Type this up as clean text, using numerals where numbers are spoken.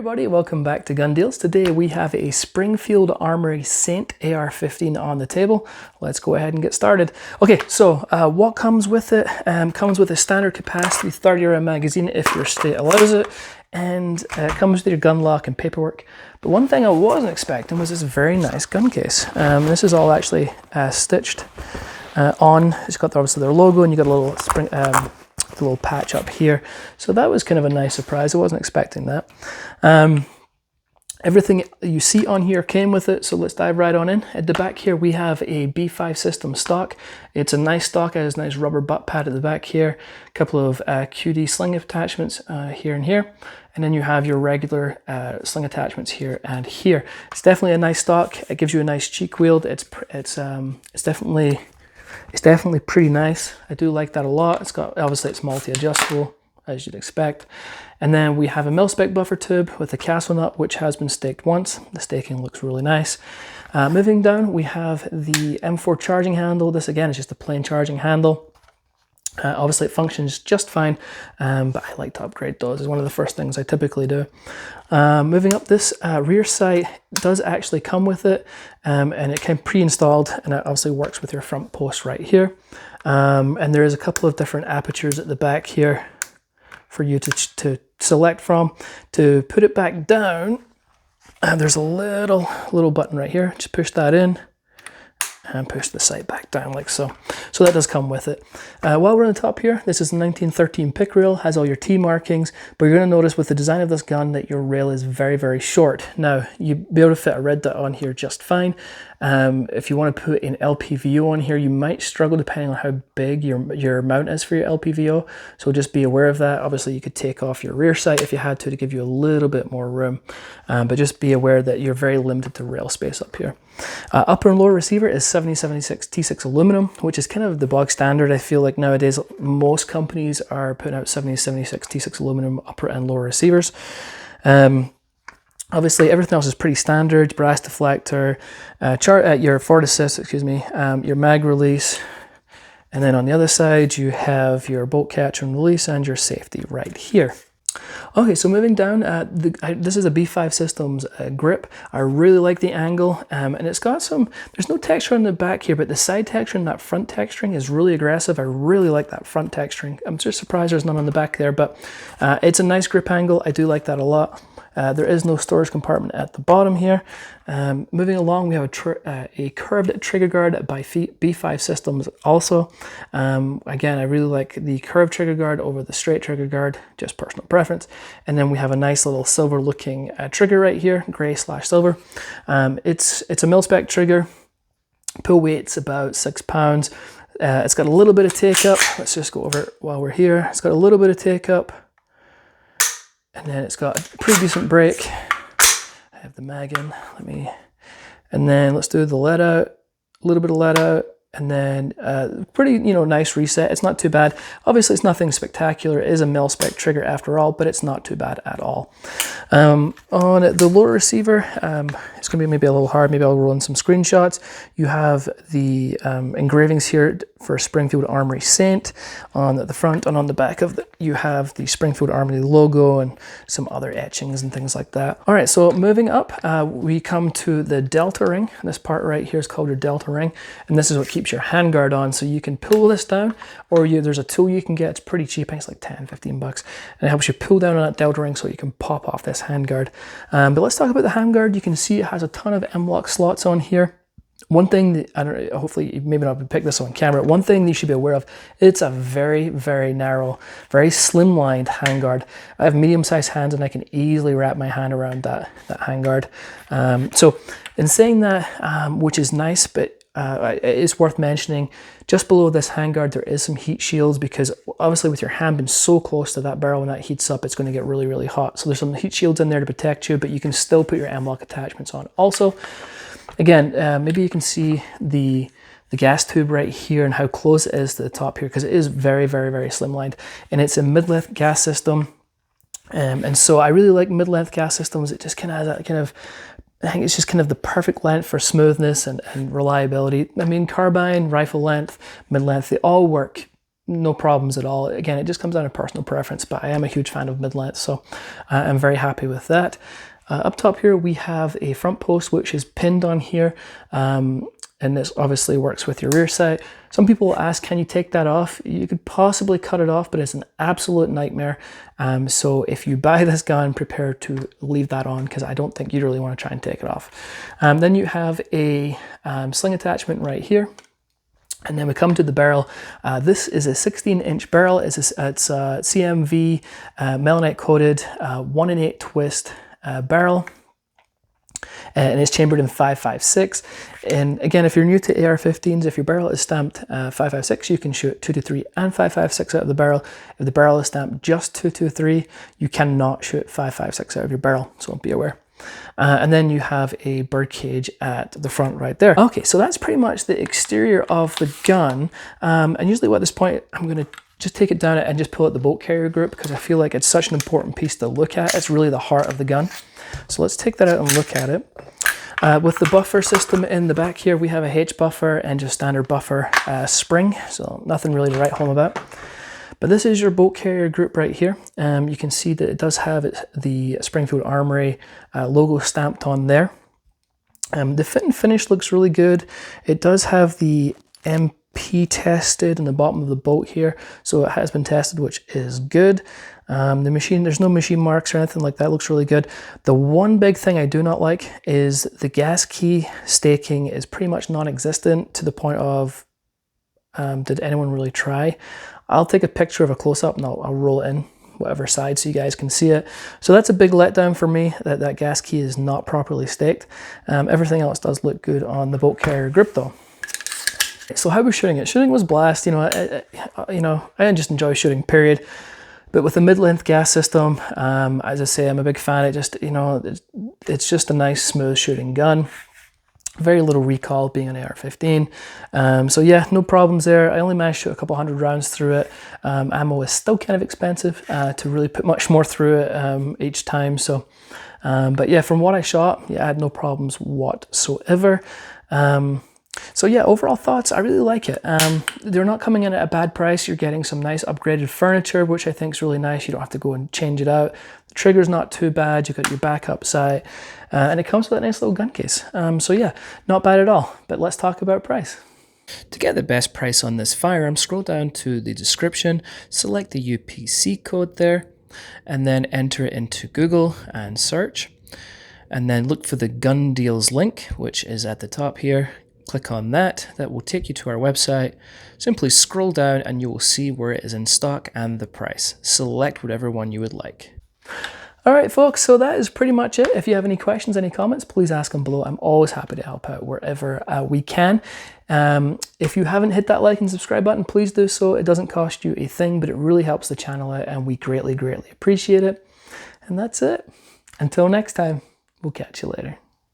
everybody, welcome back to Gun Deals. Today we have a Springfield Armory Saint AR15 on the table. Let's go ahead and get started. Okay, so what comes with it? Comes with a standard capacity 30 round magazine if your state allows it, and it comes with your gun lock and paperwork. But one thing I wasn't expecting was this very nice gun case. This is all actually stitched on. It's got obviously their logo, and you got a little the little patch up here, so that was kind of a nice surprise. I wasn't expecting that. Everything you see on here came with it, so let's dive right on in. At the back here we have a B5 system stock. It's a nice stock, it has a nice rubber butt pad at the back here, a couple of QD sling attachments here and here, and then you have your regular sling attachments here and here. It's definitely a nice stock. It gives you a nice cheek wield. It's definitely pretty nice. I do like that a lot. It's got, obviously it's multi-adjustable as you'd expect. And then we have a mil-spec buffer tube with a castle nut, which has been staked once. The staking looks really nice. Moving down, we have the M4 charging handle. This again is just a plain charging handle. Obviously it functions just fine, but I like to upgrade those. It's one of the first things I typically do. Moving up, this rear sight does actually come with it, and it came pre-installed, and it obviously works with your front post right here. And there is a couple of different apertures at the back here for you to select from. To put it back down, there's a little button right here. Just push that in and push the sight back down like so. So that does come with it. While we're on the top here, this is a 1913 pick rail, has all your T markings, but you're going to notice with the design of this gun that your rail is very, very short. Now, you'll be able to fit a red dot on here just fine. If you want to put an LPVO on here, you might struggle depending on how big your mount is for your LPVO, so just be aware of that. Obviously, you could take off your rear sight if you had to give you a little bit more room, but just be aware that you're very limited to rail space up here. Upper and lower receiver is 7076 T6 aluminum, which is kind of the bog standard. I feel like nowadays most companies are putting out 7076 T6 aluminum upper and lower receivers. Obviously everything else is pretty standard. Brass deflector, your forward assist, your mag release, and then on the other side you have your bolt catch and release and your safety right here. Okay, so moving down, this is a B5 Systems grip. I really like the angle, and it's got there's no texture on the back here, but the side texture and that front texturing is really aggressive. I really like that front texturing. I'm just surprised there's none on the back there, but it's a nice grip angle. I do like that a lot. There is no storage compartment at the bottom here. Moving along, we have a curved trigger guard by B5 Systems also. Again, I really like the curved trigger guard over the straight trigger guard, just personal preference. And then we have a nice little silver looking trigger right here, gray/silver. It's a mil-spec trigger. Pull weight's about 6 pounds. It's got a little bit of take up. Let's just go over it while we're here. It's got a little bit of take up. And then it's got a pretty decent break. I have the mag in, and then let's do the let out, a little bit of let out, and then pretty, nice reset. It's not too bad. Obviously it's nothing spectacular. It is a mil-spec trigger after all, but it's not too bad at all. On the lower receiver, it's gonna be maybe a little hard. Maybe I'll roll in some screenshots. You have the engravings here for Springfield Armory Saint on the front, and on the back of you have the Springfield Armory logo and some other etchings and things like that. All right, so moving up, we come to the Delta ring. This part right here is called your Delta ring, and this is what keeps your handguard on. So you can pull this down, or there's a tool you can get. It's pretty cheap. I think it's like 10-15 bucks, and it helps you pull down on that Delta ring so you can pop off this handguard. But let's talk about the handguard. You can see it has a ton of M-LOK slots on here. One thing that, I don't know, hopefully you maybe not pick this on camera, one thing you should be aware of, it's a very, very narrow, very slimlined handguard. I have medium-sized hands and I can easily wrap my hand around that handguard. So in saying that, which is nice, but it is worth mentioning, just below this handguard there is some heat shields, because obviously with your hand being so close to that barrel, when that heats up, it's going to get really, really hot. So there's some heat shields in there to protect you, but you can still put your M-LOK attachments on. Also, again, maybe you can see the gas tube right here and how close it is to the top here, because it is very, very, very slimlined, and it's a mid-length gas system. And so I really like mid-length gas systems. It just kind of has that kind of, I think it's just kind of the perfect length for smoothness and reliability. I mean, carbine, rifle length, mid-length, they all work no problems at all. Again, it just comes down to personal preference, but I am a huge fan of mid-length, so I'm very happy with that. Up top here, we have a front post, which is pinned on here. And this obviously works with your rear sight. Some people will ask, can you take that off? You could possibly cut it off, but it's an absolute nightmare. So if you buy this gun, prepare to leave that on, because I don't think you really want to try and take it off. Then you have a sling attachment right here. And then we come to the barrel. This is a 16-inch barrel. It's CMV melanite coated 1 in 8 twist barrel. And it's chambered in 5.56. And again, if you're new to AR-15s, if your barrel is stamped 5.56, you can shoot 223 and 5.56 out of the barrel. If the barrel is stamped just 223, you cannot shoot 5.56 out of your barrel, so be aware. And then you have a bird cage at the front right there. Okay, so that's pretty much the exterior of the gun. And usually at this point, I'm going to just take it down and just pull out the bolt carrier group, because I feel like it's such an important piece to look at. It's really the heart of the gun. So let's take that out and look at it. With the buffer system in the back here, we have a H buffer and just standard buffer spring, so nothing really to write home about. But this is your bolt carrier group right here. You can see that it does have the Springfield Armory logo stamped on there. The fit and finish looks really good. It does have the MP tested in the bottom of the bolt here, so it has been tested, which is good. The machine, there's no machine marks or anything like that. It looks really good. The one big thing I do not like is the gas key staking is pretty much non-existent, to the point of, did anyone really try? I'll take a picture of a close-up and I'll roll it in whatever side so you guys can see it. So that's a big letdown for me, that that gas key is not properly staked. Everything else does look good on the bolt carrier grip though. So how was shooting it? Shooting was blast. I just enjoy shooting, period. But with the mid-length gas system, as I say, I'm a big fan. It just, it's just a nice, smooth shooting gun. Very little recoil being an AR-15. So yeah, no problems there. I only managed to shoot a couple hundred rounds through it. Ammo is still kind of expensive to really put much more through it each time. So, but yeah, from what I shot, yeah, I had no problems whatsoever. So yeah, overall thoughts, I really like it. They're not coming in at a bad price. You're getting some nice upgraded furniture, which I think is really nice. You don't have to go and change it out. The trigger's not too bad. You've got your backup sight, and it comes with a nice little gun case. So yeah, not bad at all. But let's talk about price. To get the best price on this firearm, scroll down to the description, select the UPC code there, and then enter it into Google and search. And then look for the gun deals link, which is at the top here. Click on that. That will take you to our website. Simply scroll down and you will see where it is in stock and the price. Select whatever one you would like. All right, folks, so that is pretty much it. If you have any questions, any comments, please ask them below. I'm always happy to help out wherever we can. If you haven't hit that like and subscribe button, please do so. It doesn't cost you a thing, but it really helps the channel out, and we greatly, greatly appreciate it. And that's it. Until next time, we'll catch you later.